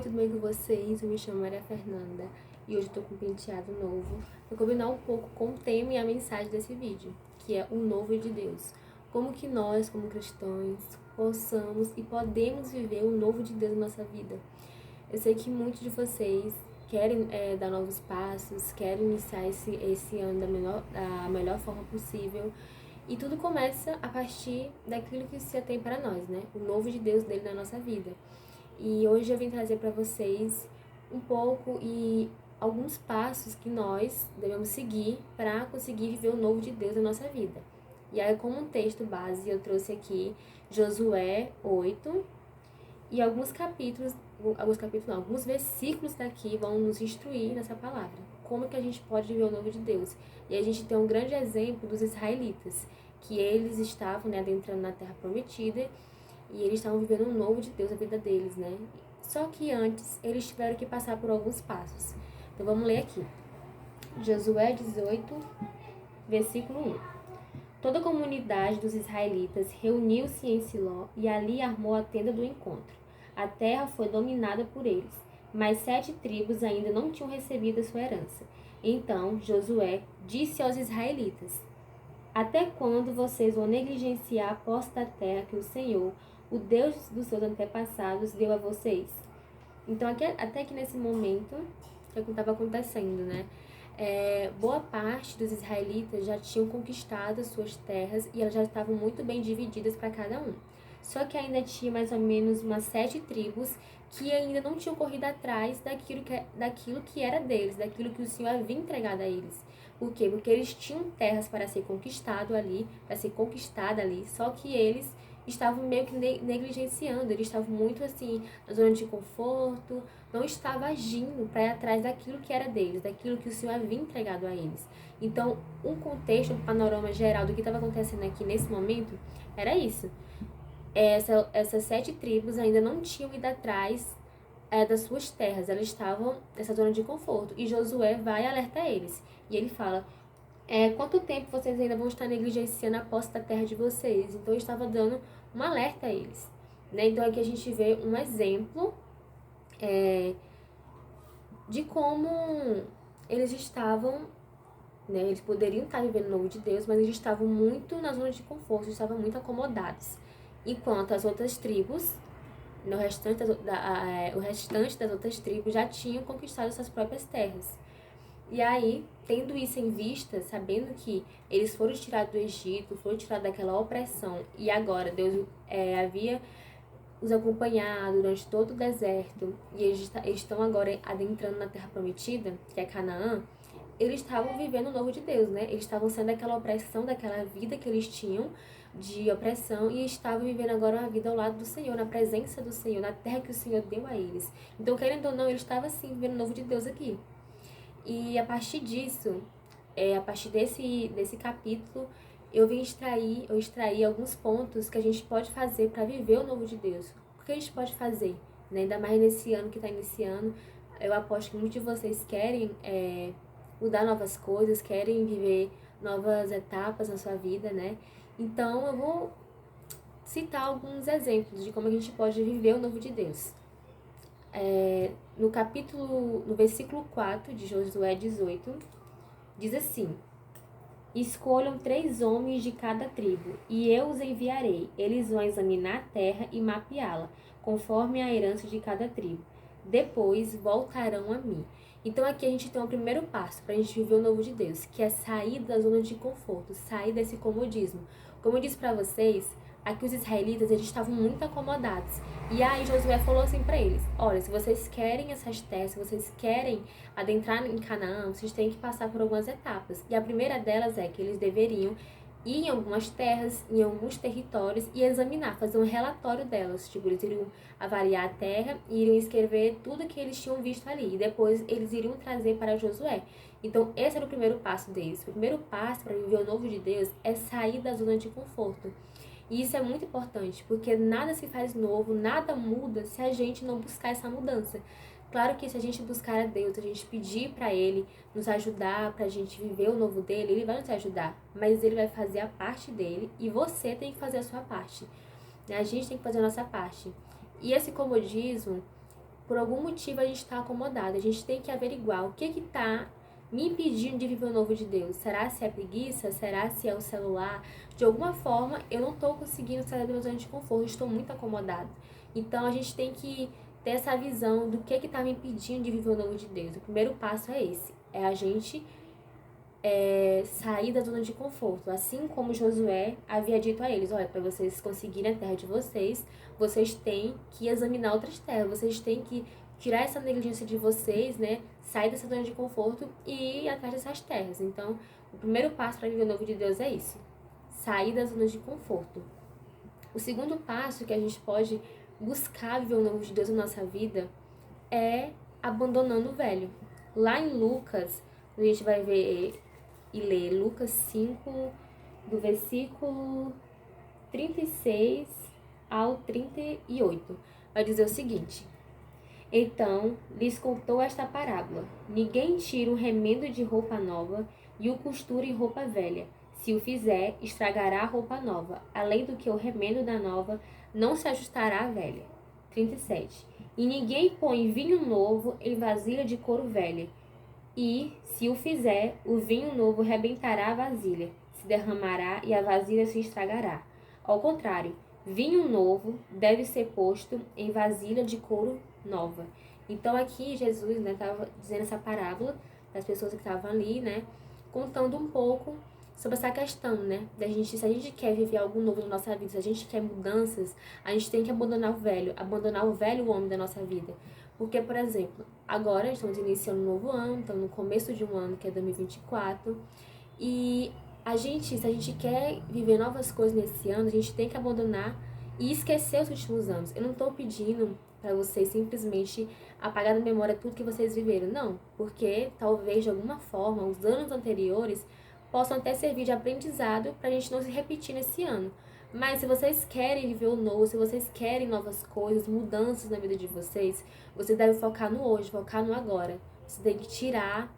tudo bem com vocês? Eu me chamo Maria Fernanda e hoje eu tô com um penteado novo para combinar um pouco com o tema e a mensagem desse vídeo, que é o novo de Deus. Como que nós, como cristãos, possamos e podemos viver o novo de Deus na nossa vida. Eu sei que muitos de vocês querem dar novos passos, querem iniciar esse ano da melhor forma possível. E tudo começa a partir daquilo que o Senhor tem para nós, né? O novo de Deus dele na nossa vida. E hoje eu vim trazer para vocês um pouco e alguns passos que nós devemos seguir para conseguir viver o novo de Deus na nossa vida. E aí, como um texto base, eu trouxe aqui Josué 8 e alguns versículos daqui vão nos instruir nessa palavra. Como que a gente pode viver o novo de Deus? E a gente tem um grande exemplo dos israelitas, que eles estavam adentrando na terra prometida e eles estavam vivendo um novo de Deus na vida deles, né? Só que antes, eles tiveram que passar por alguns passos. Então, vamos ler aqui. Josué 18, versículo 1. Toda a comunidade dos israelitas reuniu-se em Siló e ali armou a tenda do encontro. A terra foi dominada por eles, mas 7 tribos ainda não tinham recebido a sua herança. Então, Josué disse aos israelitas: até quando vocês vão negligenciar a posse da terra que o Senhor, o Deus dos seus antepassados, deu a vocês? Então, até que nesse momento, é o que estava acontecendo, né? Boa parte dos israelitas já tinham conquistado as suas terras e elas já estavam muito bem divididas para cada um. Só que ainda tinha mais ou menos umas 7 tribos que ainda não tinham corrido atrás daquilo que era deles, daquilo que o Senhor havia entregado a eles. Por quê? Porque eles tinham terras para ser conquistada ali, só que eles estavam meio que negligenciando, eles estavam muito assim, na zona de conforto, não estavam agindo para ir atrás daquilo que era deles, daquilo que o Senhor havia entregado a eles. Então, um contexto, um panorama geral do que estava acontecendo aqui nesse momento era isso. Essas 7 tribos ainda não tinham ido atrás das suas terras, elas estavam nessa zona de conforto. E Josué vai alertar eles. E ele fala: quanto tempo vocês ainda vão estar negligenciando a posse da terra de vocês? Então, eu estava dando um alerta a eles. Né? Então, aqui a gente vê um exemplo de como eles estavam, né? Eles poderiam estar vivendo o novo de Deus, mas eles estavam muito na zona de conforto, eles estavam muito acomodados. Enquanto as outras tribos, o restante das outras tribos já tinham conquistado suas próprias terras. E aí, tendo isso em vista, sabendo que eles foram tirados do Egito, foram tirados daquela opressão, e agora Deus havia os acompanhado durante todo o deserto, e eles estão agora adentrando na Terra Prometida, que é Canaã, eles estavam vivendo o novo de Deus, né? Eles estavam saindo daquela opressão, daquela vida que eles tinham de opressão, e estavam vivendo agora uma vida ao lado do Senhor, na presença do Senhor, na terra que o Senhor deu a eles. Então, querendo ou não, eles estavam assim, vivendo o novo de Deus aqui. E a partir disso, a partir desse capítulo, eu extraí alguns pontos que a gente pode fazer para viver o novo de Deus. O que a gente pode fazer? Né? Ainda mais nesse ano que está iniciando, eu aposto que muitos de vocês querem mudar novas coisas, querem viver novas etapas na sua vida, né? Então, eu vou citar alguns exemplos de como a gente pode viver o novo de Deus. No versículo 4 de Josué 18, diz assim: escolham 3 homens de cada tribo, e eu os enviarei. Eles vão examinar a terra e mapeá-la, conforme a herança de cada tribo. Depois voltarão a mim. Então aqui a gente tem o primeiro passo para a gente viver o novo de Deus, que é sair da zona de conforto, sair desse comodismo. Como eu disse para vocês, aqui os israelitas eles estavam muito acomodados. E aí Josué falou assim para eles: olha, se vocês querem essas terras, se vocês querem adentrar em Canaã, vocês têm que passar por algumas etapas. E a primeira delas é que eles deveriam ir em algumas terras, em alguns territórios e examinar, fazer um relatório delas. Tipo, eles iriam avaliar a terra e iriam escrever tudo que eles tinham visto ali. E depois eles iriam trazer para Josué. Então, esse era o primeiro passo deles. O primeiro passo para viver o novo de Deus é sair da zona de conforto. E isso é muito importante, porque nada se faz novo, nada muda se a gente não buscar essa mudança. Claro que se a gente buscar a Deus, a gente pedir para Ele nos ajudar, para a gente viver o novo dele, Ele vai nos ajudar. Mas Ele vai fazer a parte dele e você tem que fazer a sua parte. A gente tem que fazer a nossa parte. E esse comodismo por algum motivo a gente está acomodado. A gente tem que averiguar o que está me impedindo de viver o novo de Deus. Será se é preguiça? Será se é o celular? De alguma forma, eu não estou conseguindo sair da minha zona de conforto, estou muito acomodado. Então, a gente tem que ter essa visão do que está me impedindo de viver o novo de Deus. O primeiro passo é esse, é a gente sair da zona de conforto. Assim como Josué havia dito a eles, olha, para vocês conseguirem a terra de vocês, vocês têm que examinar outras terras, vocês têm que tirar essa negligência de vocês, né? Sair dessa zona de conforto e ir atrás dessas terras. Então, o primeiro passo para viver o novo de Deus é isso, sair da zona de conforto. O segundo passo que a gente pode buscar viver o novo de Deus na nossa vida é abandonando o velho. Lá em Lucas, a gente vai ver e ler Lucas 5, do versículo 36 ao 38. Vai dizer o seguinte: então lhes contou esta parábola: ninguém tira um remendo de roupa nova e o costura em roupa velha. Se o fizer, estragará a roupa nova. Além do que o remendo da nova não se ajustará à velha. 37. E ninguém põe vinho novo em vasilha de couro velha. E, se o fizer, o vinho novo rebentará a vasilha, se derramará e a vasilha se estragará. Ao contrário, vinho novo deve ser posto em vasilha de couro nova. Então aqui Jesus, né, estava dizendo essa parábola das pessoas que estavam ali, né, contando um pouco sobre essa questão, né, da gente, se a gente quer viver algo novo na nossa vida, se a gente quer mudanças, a gente tem que abandonar o velho homem da nossa vida. Porque, por exemplo, agora estamos iniciando um novo ano, estamos no começo de um ano que é 2024, e se a gente quer viver novas coisas nesse ano, a gente tem que abandonar e esquecer os últimos anos. Eu não estou pedindo para vocês simplesmente apagar da memória tudo que vocês viveram, não, porque talvez de alguma forma os anos anteriores possam até servir de aprendizado para a gente não se repetir nesse ano. Mas se vocês querem viver o novo, se vocês querem novas coisas, mudanças na vida de vocês, você deve focar no hoje, focar no agora. Você tem que tirar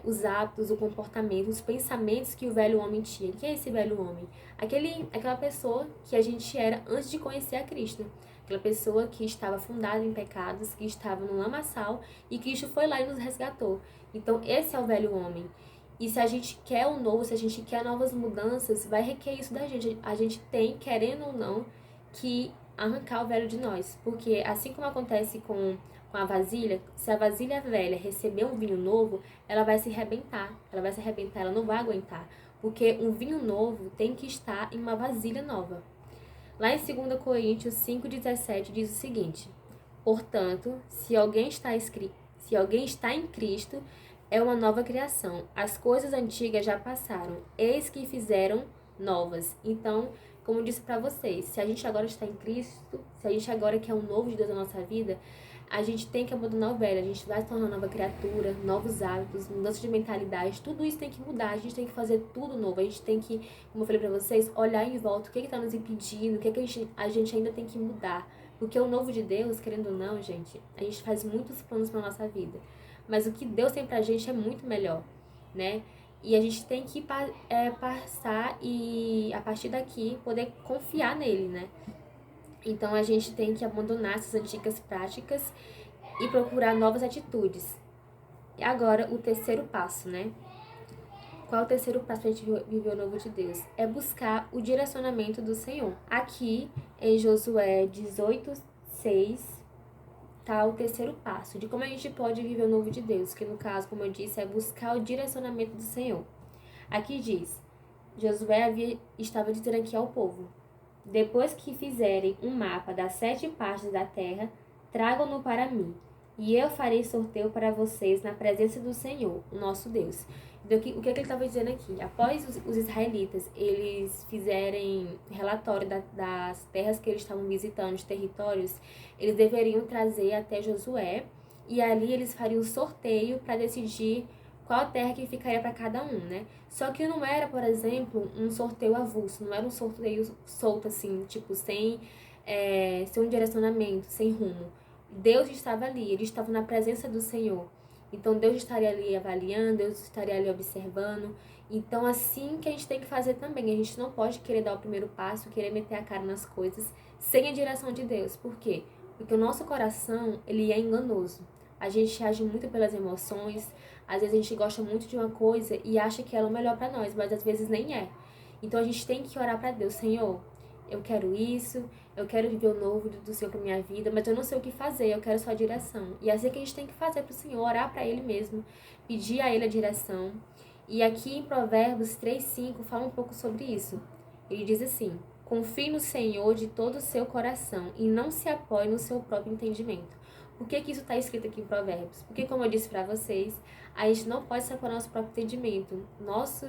os hábitos, o comportamento, os pensamentos que o velho homem tinha. Quem é esse velho homem? Aquela pessoa que a gente era antes de conhecer a Cristo. Aquela pessoa que estava fundada em pecados, que estava no lamaçal, e Cristo foi lá e nos resgatou. Então, esse é o velho homem. E se a gente quer o novo, se a gente quer novas mudanças, vai requer isso da gente. A gente tem, querendo ou não, que arrancar o velho de nós. Porque assim como acontece com a vasilha, se a vasilha velha receber um vinho novo, ela vai se arrebentar. Ela não vai aguentar. Porque um vinho novo tem que estar em uma vasilha nova. Lá em 2 Coríntios 5,17 diz o seguinte: portanto, se alguém está em Cristo, é uma nova criação. As coisas antigas já passaram, eis que fizeram novas. Então, como eu disse para vocês, se a gente agora está em Cristo, se a gente agora quer um novo de Deus na nossa vida, a gente tem que abandonar o velho, a gente vai se tornar nova criatura, novos hábitos, mudança de mentalidade, tudo isso tem que mudar, a gente tem que fazer tudo novo, a gente tem que, como eu falei para vocês, olhar em volta, o que está nos impedindo, o que a gente ainda tem que mudar. Porque o novo de Deus, querendo ou não, gente, a gente faz muitos planos para nossa vida. Mas o que Deus tem pra gente é muito melhor, né? E a gente tem que passar e, a partir daqui, poder confiar nele, né? Então, a gente tem que abandonar essas antigas práticas e procurar novas atitudes. E agora, o terceiro passo, né? Qual é o terceiro passo para a gente viver o novo de Deus? É buscar o direcionamento do Senhor. Aqui, em Josué 18:6, tá o terceiro passo de como a gente pode viver o novo de Deus, que no caso, como eu disse, é buscar o direcionamento do Senhor. Aqui diz, Josué estava dizendo aqui ao povo: depois que fizerem um mapa das 7 partes da terra, tragam-no para mim, e eu farei sorteio para vocês na presença do Senhor, o nosso Deus. Então, o que ele estava dizendo aqui? Após os israelitas, eles fizerem relatório das terras que eles estavam visitando, os territórios, eles deveriam trazer até Josué, e ali eles fariam sorteio para decidir qual terra que ficaria para cada um, né? Só que não era, por exemplo, um sorteio avulso, não era um sorteio solto assim, tipo, sem um direcionamento, sem rumo. Deus estava ali, ele estava na presença do Senhor. Então, Deus estaria ali avaliando, Deus estaria ali observando. Então, assim que a gente tem que fazer também. A gente não pode querer dar o primeiro passo, querer meter a cara nas coisas sem a direção de Deus. Por quê? Porque o nosso coração, ele é enganoso. A gente age muito pelas emoções, às vezes a gente gosta muito de uma coisa e acha que ela é o melhor para nós, mas às vezes nem é. Então a gente tem que orar para Deus, Senhor, eu quero isso, eu quero viver o novo do Senhor para minha vida, mas eu não sei o que fazer, eu quero sua direção. E é assim que a gente tem que fazer para o Senhor, orar para Ele mesmo, pedir a Ele a direção. E aqui em Provérbios 3:5 fala um pouco sobre isso. Ele diz assim: confie no Senhor de todo o seu coração e não se apoie no seu próprio entendimento. Por que isso está escrito aqui em Provérbios? Porque, como eu disse para vocês, a gente não pode se apoiar no nosso próprio entendimento. Nosso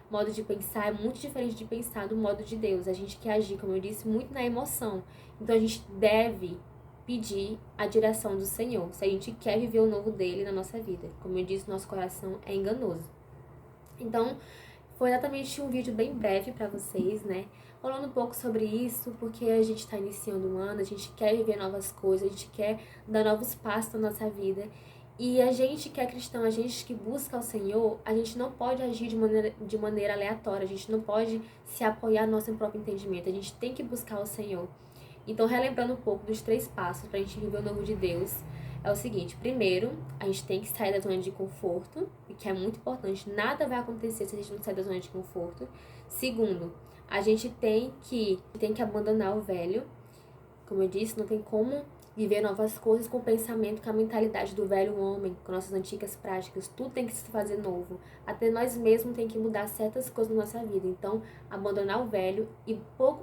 modo de pensar é muito diferente de pensar do modo de Deus. A gente quer agir, como eu disse, muito na emoção. Então, a gente deve pedir a direção do Senhor, se a gente quer viver o novo dele na nossa vida. Como eu disse, nosso coração é enganoso. Então, foi exatamente um vídeo bem breve para vocês, né? Falando um pouco sobre isso, porque a gente está iniciando um ano, a gente quer viver novas coisas, a gente quer dar novos passos na nossa vida. E a gente que é cristão, a gente que busca o Senhor, a gente não pode agir de maneira aleatória, a gente não pode se apoiar no nosso próprio entendimento, a gente tem que buscar o Senhor. Então, relembrando um pouco dos 3 passos para a gente viver o novo de Deus, é o seguinte: primeiro, a gente tem que sair da zona de conforto, que é muito importante, nada vai acontecer se a gente não sair da zona de conforto. Segundo, a gente tem que abandonar o velho. Como eu disse, não tem como viver novas coisas com o pensamento, com a mentalidade do velho homem, com nossas antigas práticas. Tudo tem que se fazer novo. Até nós mesmos tem que mudar certas coisas na nossa vida. Então, abandonar o velho e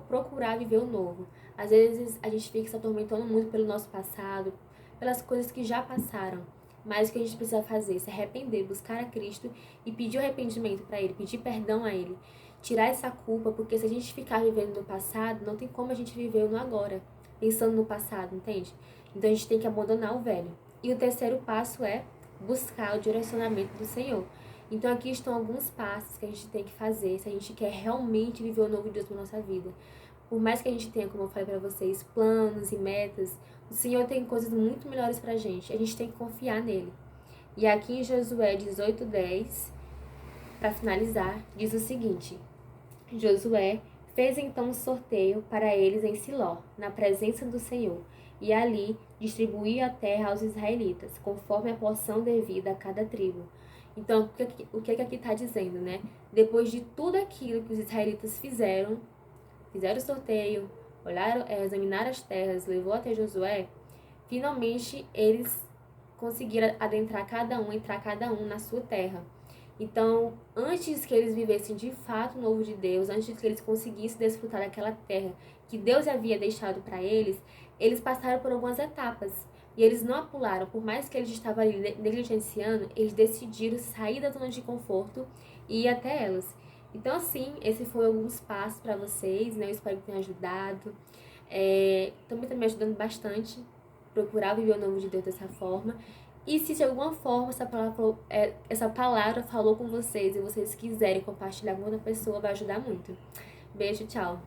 procurar viver o novo. Às vezes, a gente fica se atormentando muito pelo nosso passado, pelas coisas que já passaram. Mas o que a gente precisa fazer é se arrepender, buscar a Cristo e pedir o arrependimento para Ele, pedir perdão a Ele. Tirar essa culpa, porque se a gente ficar vivendo no passado, não tem como a gente viver no agora, pensando no passado, entende? Então a gente tem que abandonar o velho. E o terceiro passo é buscar o direcionamento do Senhor. Então aqui estão alguns passos que a gente tem que fazer se a gente quer realmente viver o novo Deus na nossa vida. Por mais que a gente tenha, como eu falei para vocês, planos e metas, o Senhor tem coisas muito melhores pra gente. A gente tem que confiar nele. E aqui em Josué 18:10, para finalizar, diz o seguinte: Josué fez então um sorteio para eles em Siló, na presença do Senhor, e ali distribuiu a terra aos israelitas, conforme a porção devida a cada tribo. Então, o que aqui está dizendo, né? Depois de tudo aquilo que os israelitas fizeram o sorteio, olharam, examinaram as terras, levou até Josué, finalmente eles conseguiram entrar cada um na sua terra. Então, antes que eles vivessem de fato o novo de Deus, antes que eles conseguissem desfrutar daquela terra que Deus havia deixado para eles, eles passaram por algumas etapas. E eles não a pularam, por mais que eles estavam ali negligenciando, eles decidiram sair da zona de conforto e ir até elas. Então, assim, esse foi alguns passos para vocês, né? Eu espero que tenha ajudado. Também está me ajudando bastante procurar viver o novo de Deus dessa forma. E se de alguma forma essa palavra falou com vocês e vocês quiserem compartilhar com outra pessoa, vai ajudar muito. Beijo, tchau!